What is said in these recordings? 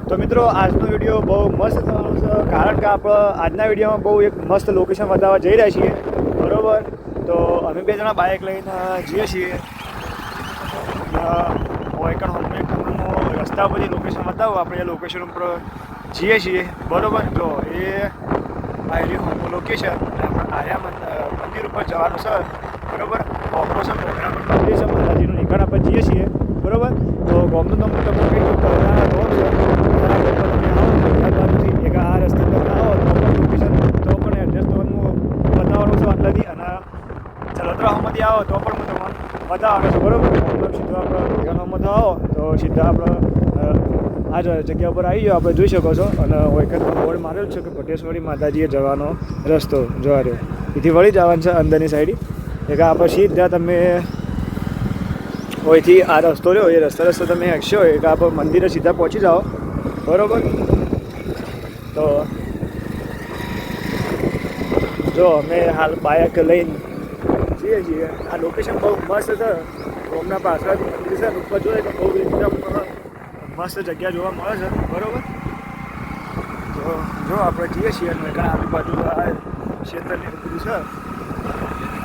તો મિત્રો આજનો વિડીયો બહુ મસ્ત થવાનો છે, કારણ કે આપણે આજના વિડીયોમાં બહુ એક મસ્ત લોકેશન બતાવવા જઈ રહ્યા છીએ, બરાબર. તો અમે બે જણા બાઇક લઈને જઈએ છીએ. ઓયકણ હમણાં રસ્તા પરથી લોકેશન બતાવો, આપણે એ લોકેશન ઉપર જઈએ છીએ, બરાબર. તો એ આર્યું લોકેશન આર્યા મંદિર ઉપર જવાનું છે, બરાબર. ઓપરેશન પ્રોગ્રામ મંદિર છે, માતાજીનું નિકાળ આપણે જઈએ છીએ, બરાબર. તો ગોમનું નામ તમે કંઈ ગોમ છે, એક આ રસ્તા પર આવો તો પણ લોકેશન તો પણ એડ્રેસ તમને બતાવવાનું છે આટલાથી, અને ચલતરામાંથી આવો તો પણ હું તમને બતાવવાનું છું, બરાબર. સીધો આપણે ભેગાનામાં આવો તો સીધા આપણે આ જગ્યા ઉપર આવી જાઓ, આપણે જોઈ શકો છો. અને વખત બોર્ડ મારેલું છે કે ભટેશ્વરી માતાજીએ જવાનો રસ્તો જોવા રહ્યો, એથી વળી જવાનું છે અંદરની સાઈડ. એક આપણે સીધા તમે ઓયથી આ રસ્તો રહ્યો, એ રસ્તો તમે હશો એક આપણે મંદિરે સીધા પહોંચી જાઓ, બરાબર. તો જો અમે હાલ બાઇક લઈને જઈએ છીએ. આ લોકેશન બહુ મસ્ત છે, રોમના પાછળથી મંદિર છે, ઉપર જોઈએ તો બહુ એકદમ મસ્ત જગ્યા જોવા મળે છે, બરાબર. તો જો આપણે જઈએ છીએ અને આજુ બાજુ આ ક્ષેત્રની બધું છે,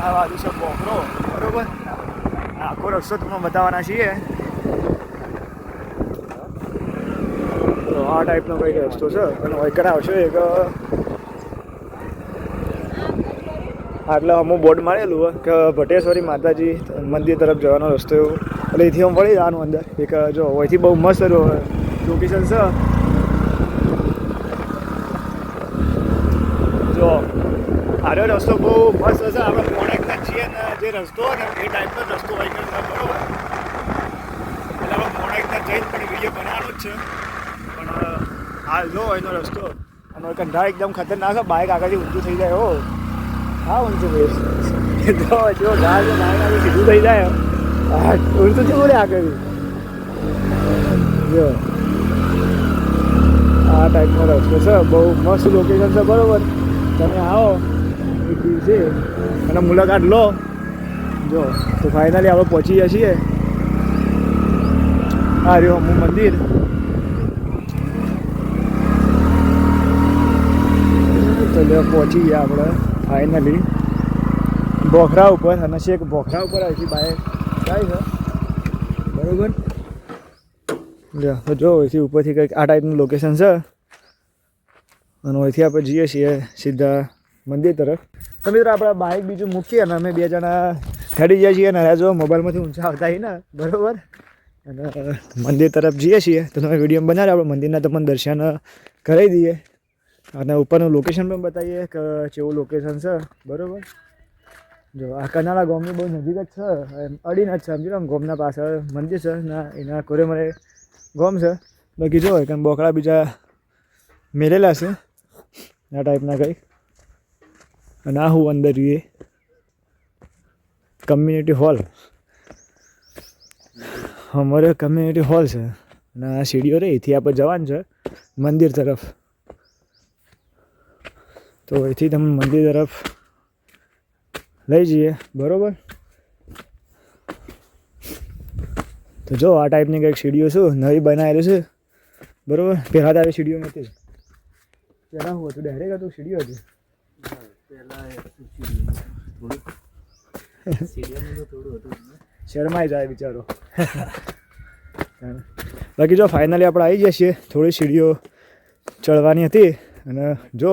આ બાજુ છે બોકરો, બરાબર. આખો રસ્તો તમને બતાવવાના છીએ. તો આ ટાઈપનો કંઈક રસ્તો છે, અને વૈકર આવશો એક આટલે અમુક બોર્ડ મારેલું હોય કે ભટેશ્વરી માતાજી મંદિર તરફ જવાનો રસ્તો એવો, એટલે એથી આમ વળી જવાનું અંદર. એક જો અહીંથી બહુ મસ્ત લોકેશન છે. જો આરો રસ્તો બહુ મસ્ત છે, આપણે પોણેકના છીએ ને જે રસ્તો હોય ને એ ટાઈપનો રસ્તો હોય છે, બરાબર. એટલે આપણે પોણેકના જઈને પણ વિડીયો બનાવવાનો જ છે, પણ હાલ જો એનો રસ્તો અને કંઢા એકદમ ખતરનાક છે, બાઇક આગળથી ઊંચું થઈ જાય. હો હા ઊંચું ભાઈ જો ઘા જો બાઇક આગળ સીધું થઈ જાય, હા ઊંચું છે બોલે આગળ. જો આ ટાઈપનો રસ્તો છે, બહુ મસ્ત લોકેશન છે, બરાબર. તમે આવો એક દિવસે અને મુલાકાત લો. જો તો ફાઇનલી આપણે પહોંચી ગયા છીએ આ રહ્યું અમુક મંદિર. તો પહોંચી ગયા આપણે ફાઇનલી બોખરા ઉપર, અને છેક બોખરા ઉપર અહીંથી બાઇક જાય છે, બરાબર. તો જો અહીંથી ઉપરથી કંઈક આ ટાઈપનું લોકેશન છે, અને અહીંથી આપણે જઈએ છીએ સીધા મંદિર તરફ. તો મિત્રો આપણે બાઇક બીજું મૂકીએ અને અમે બે જણા હેડી જઈએ છીએ, અને જો મોબાઈલમાંથી ઊંચા આવતા હોય ને, બરાબર. અને મંદિર તરફ જઈએ છીએ. તો તમે વિડીયો બનાવી આપણે મંદિરના તમને દર્શન કરાવી દઈએ, અને ઉપરનું લોકેશન પણ બતાવીએ કે કેવું લોકેશન છે, બરાબર. જો આ કનાળા ગામની બહુ નજીક જ છે, અડીને જ છે, સમજી લો. ગામના પાછળ મંદિર છે ને એના કોરે મારે ગામ છે. બાકી જો કે બોકડા બીજા મેળેલા છે આ ટાઈપના કંઈક. અને આ હું અંદર જોઈએ કમ્યુનિટી હોલ, અમારે કમ્યુનિટી હોલ છે, અને આ સીડીઓ રહી એથી આપણે જવાનું છે મંદિર તરફ. તો એથી તમે મંદિર તરફ લઈ જઈએ, બરાબર. તો જો આ ટાઈપની કંઈક સીડીઓ શું નવી બનાવેલી છે, બરાબર. પહેલાં તારી સીડીઓ નથી, પહેલાં શું હતું ડાયરેક્ટ હતું સીડીઓ હતી. શરમાઈ જાય બિચારો. બાકી જો ફાઇનલી આપણે આવી જઈએ છીએ. થોડી સીડીઓ ચડવાની હતી, અને જો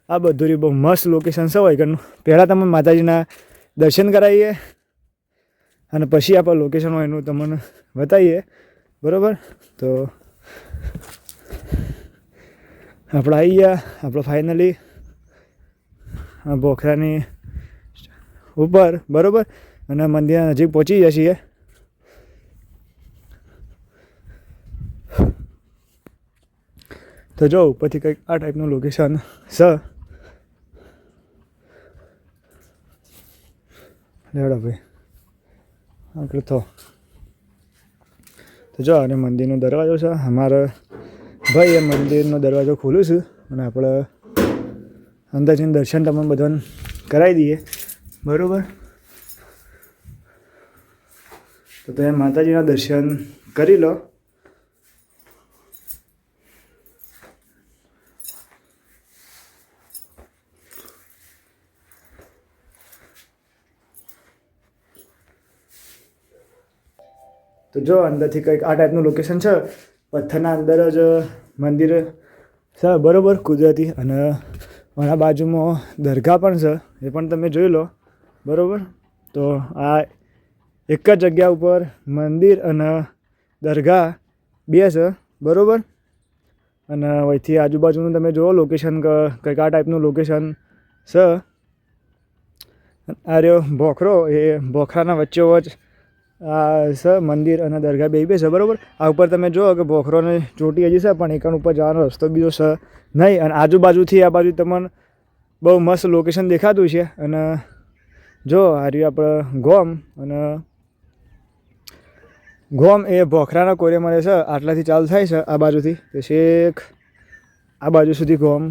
આ બધું બહુ મસ્ત લોકેશન છે હોય કે પહેલાં તમે માતાજીના દર્શન કરાવીએ અને પછી આપણે લોકેશન હોય એનું તમને બતાવીએ, બરાબર. તો આપણે આવી ગયા આપણે ફાઇનલી આ બોખરાની ઉપર, બરાબર. અને મંદિરના નજીક પહોંચી ગયા છીએ. તો જો ઉપરથી કંઈક આ ટાઈપનું લોકેશન છે. લેવડો ભાઈ આગળ તો જો અને મંદિરનો દરવાજો છે. અમારા ભાઈ એ મંદિરનો દરવાજો ખોલું છું, અને આપણે અંદર જઈને દર્શન તમને બધાને કરાવી દઈએ, બરાબર. તો તમે માતાજીના દર્શન કરી લો. તો જો અંદરથી કંઈક આ ટાઈપનું લોકેશન છે, પથ્થરના અંદર જ મંદિર છે બરાબર કુદરતી, અને મારા બાજુમાં દરગાહ પણ છે, એ પણ તમે જોઈ લો બરાબર. તો આ એક જ જગ્યા ઉપર મંદિર અને દરગાહ બે છે બરાબર. અને અહીંથી આજુબાજુનું તમે જુઓ લોકેશન, કંઈક આ ટાઈપનું લોકેશન છે. આ રહ્યો ભોખરો, એ ભોખરાના વચ્ચોવચ્ચ આ છે મંદિર અને દરગાહ બે છે બરાબર. આ ઉપર તમે જુઓ કે ભોખરોની ચોટી હજી છે, પણ એકણ ઉપર જવાનો રસ્તો બીજો છે નહીં. અને આજુબાજુથી આ બાજુ તમને બહુ મસ્ત લોકેશન દેખાતું છે. અને જો આ રહ્યું આપણે ગોમ, અને ગોમ એ ભોખરાના કોરે મળે છે. આટલાથી ચાલુ થાય છે આ બાજુથી, તો છેક આ બાજુ સુધી ગોમ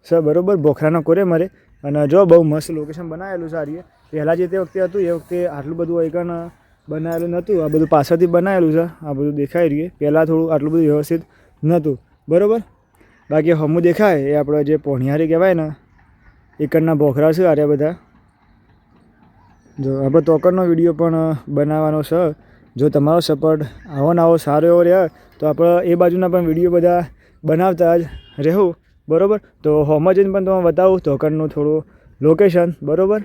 છે બરાબર, ભોખરાના કોરે મળે. અને જો બહુ મસ્ત લોકેશન બનાવેલું છે. આ રીતે પહેલાં જે તે વખતે હતું એ વખતે આટલું બધું એકણ બનાવેલું નહોતું, આ બધું પાછળથી બનાવેલું છે. આ બધું દેખાઈ રહ્યું, પહેલાં થોડું આટલું બધું વ્યવસ્થિત નહોતું બરાબર. બાકી હમું દેખાય એ આપણે જે પોણિયારી કહેવાય ને, એકણના ભોખરા છે આર્યા બધા. જો આપણે તોકરનો વિડીયો પણ બનાવવાનો છે. જો તમારો સપોર્ટ આવો ને આવો સારો એવો રહે તો આપણે એ બાજુના પણ વિડીયો બધા બનાવતા જ રહેવું બરાબર. તો હોમાં જઈને પણ તમે બતાવું તોકરનું થોડું લોકેશન બરાબર.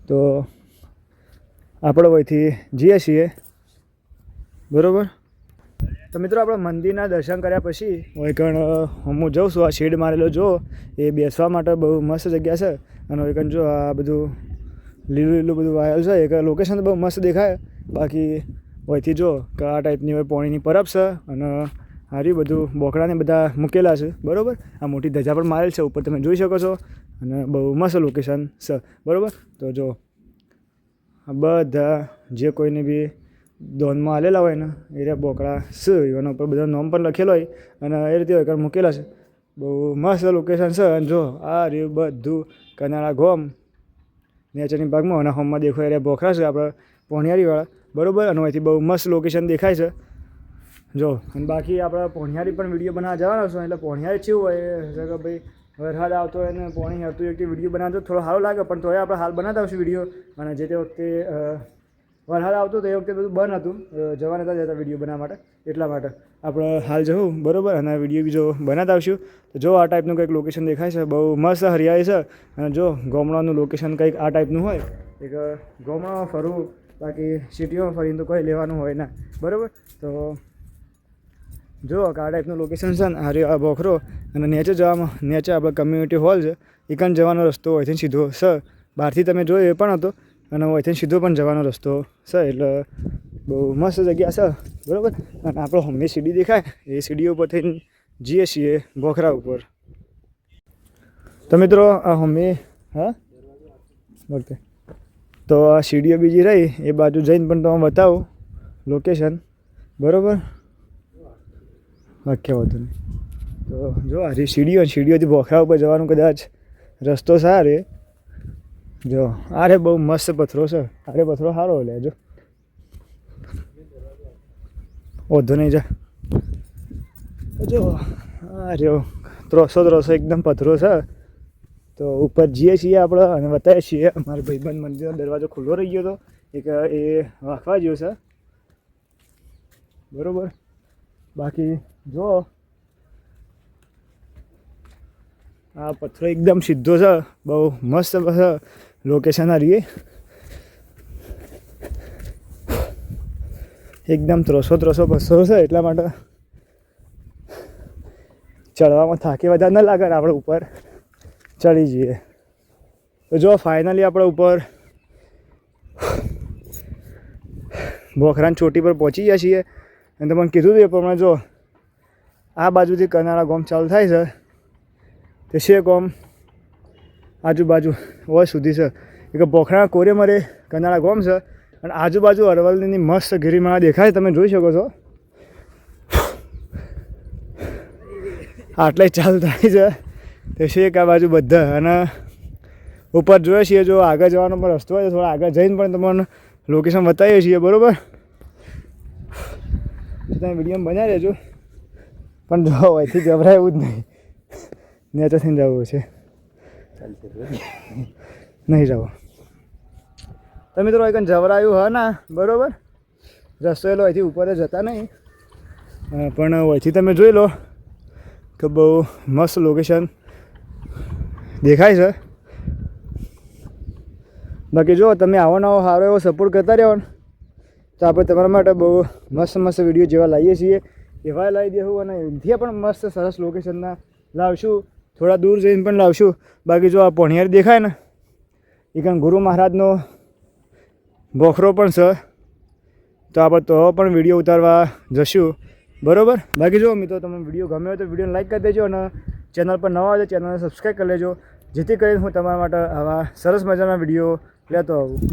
તો આપણે અહીંથી જઈએ છીએ બરાબર. તો મિત્રો આપણે મંદિરના દર્શન કર્યા પછી ઓઈકણ હું જાઉં છું. આ શેડ મારેલો જો એ બેસવા માટે બહુ મસ્ત જગ્યા છે. અને ઓઈકણ જો આ બધું લીલું લીલું બધું વાયેલ છે, એક લોકેશન તો બહુ મસ્ત દેખાય. બાકી અહીંથી જો કે આ ટાઈપની હોય પોણીની પરબ છે, અને હારી બધું બોકડાને બધા મૂકેલા છે બરાબર. આ મોટી ધજા પણ મારેલ છે ઉપર, તમે જોઈ શકો છો. અને બહુ મસ્ત લોકેશન છે બરાબર. તો જો આ બધા જે કોઈને બી દોનમાં આલેલા હોય ને એ રહ્યા બોકડા છે, એના ઉપર બધા નામ પણ લખેલો હોય, અને એ રીતે હોય મૂકેલા છે. બહુ મસ્ત લોકેશન છે. અને જો આ રહ્યું બધું કનાળા ગોમ નેચરની ભાગમાં, અને હોમમાં દેખો એ બોખરા છે આપણે પોણિયારીવાળા બરાબર. અને અહીંથી બહુ મસ્ત લોકેશન દેખાય છે જો. અને બાકી આપણે પોણિયારી પણ વિડીયો બનાવવા જવાનો છો, એટલે પોણિયારી કેવું હોય કે ભાઈ વરસાદ આવતો હોય ને પોણી હેરતું એક વિડીયો બનાવતો થોડો સારો લાગે, પણ તોય આપણે હાલ બનાવતા આવશું વિડીયો. અને જે તે વખતે વરસાદ આવતો તો એ વખતે બધું બંધ હતું, જવા નતા જતા વિડીયો બનાવવા માટે, એટલા માટે આપણે હાલ જવું બરાબર. અને વિડીયો બીજો બનાવતા આવશું. તો જો આ ટાઈપનું કંઈક લોકેશન દેખાય છે, બહુ મસ્ત હરિયાળી છે. અને જો ગામડાનું લોકેશન કંઈક આ ટાઈપનું હોય, એક ગામડામાં ફરવું, બાકી સિટીમાં ફરીને તો કોઈ લેવાનું હોય ના બરાબર. તો જો આ ટાઈપનું લોકેશન છે ને, આ બોખરો, અને નેચે જવામાં નેચે આપણે કમ્યુનિટી હોલ છે, એકન જવાનો રસ્તો અહીંથી સીધો છે. બહારથી તમે જોયો એ પણ હતો, અને અહીંથી સીધો પણ જવાનો રસ્તો છે. એટલે બહુ મસ્ત જગ્યા છે બરાબર. અને આપણો હમણી સીડી દેખાય એ સીડીઓ પરથી જઈએ છીએ બોખરા ઉપર. તો મિત્રો આ હમણી ઓકે, તો આ સીડીઓ બીજી રહી એ બાજુ જઈને પણ તમે બતાવું લોકેશન બરાબર. વાક્ય વધુ નહીં. તો જો આ સીડીઓથી બોખરા ઉપર જવાનું કદાચ રસ્તો સારો જો. અરે બહુ મસ્ત પથ્થરો છે, અરે પથ્થરો સારો લે જો, વધુ નહીં જા જો. આ રહ્યો ત્રોસો એકદમ પથ્થરો છે. તો ઉપર જઈએ છીએ આપણે અને બતાવીએ છીએ. અમારા ભાઈબંધ મંદિરનો દરવાજો ખુલ્લો રહી ગયો હતો, એક એ વાંખવા ગયો છે બરાબર. બાકી જો આ પથ્થરો એકદમ સીધો છે, બહુ મસ્ત લોકેશન. આ રહીએ એકદમ ત્રોસો પથ્થરો છે, એટલા માટે ચડવામાં થાકી વધારે ન લાગે ને આપણે ઉપર ચડી જઈએ. તો જો ફાઇનલી આપણે ઉપર બોખરાની ચોટી પર પહોંચી ગયા છીએ. અને તમને કીધું હતું એ પ્રમાણે જો આ બાજુથી કનાળા ગામ ચાલુ થાય છે, તે છે ગામ આજુબાજુ હોય સુધી છે. એક બોખરા કોરે મરે કનાળા ગામ છે, અને આજુબાજુ અરવલ્લીની મસ્ત ગિરિમાળા દેખાય, તમે જોઈ શકો છો. આટલે ચાલુ થાય છે તે શેક આ બાજુ બધા. અને ઉપર જોઈએ છીએ જો આગળ જવાનો પણ રસ્તો હોય તો થોડા આગળ જઈને પણ તમને લોકેશન બતાવીએ છીએ બરાબર. તમે વિડીયો બનાવી લેજો, પણ જો અહીંથી ગભરાય એવું જ નહીં, નેચરથી જવું છે, નહીં જવું. તો મિત્રો એક જવરાયું હા ના બરાબર. રસ્તો એલો અહીંથી ઉપર જતા નહીં, પણ અહીંથી તમે જોઈ લો કે બહુ મસ્ત લોકેશન દેખાય છે. બાકી જો તમે આવો નવો સારો એવો સપોર્ટ કરતા રહ્યો ને તો આપણે તમારા માટે બહુ મસ્ત મસ્ત વિડીયો જેવા લાવીએ છીએ એવા લાવી દેવું, અને એનાથી પણ મસ્ત સરસ લોકેશનના લાવશું, થોડા દૂર જઈને પણ લાવશું. બાકી જો આ પોણિયાર દેખાય ને એ કારણ ગુરુ મહારાજનો બોખરો પણ છે, તો આપણે તો પણ વિડીયો ઉતારવા જશું, બરાબર. બાકી જો મિત્રો તમને વિડીયો ગમ્યો હોય તો વિડીયોને લાઈક કરી દેજો, અને ચેનલ પર નવા હોય તો ચેનલને સબસ્ક્રાઈબ કરી લેજો, જેથી કરીને હું તમારા માટે આવા સરસ મજાના વિડીયો લેતો આવું.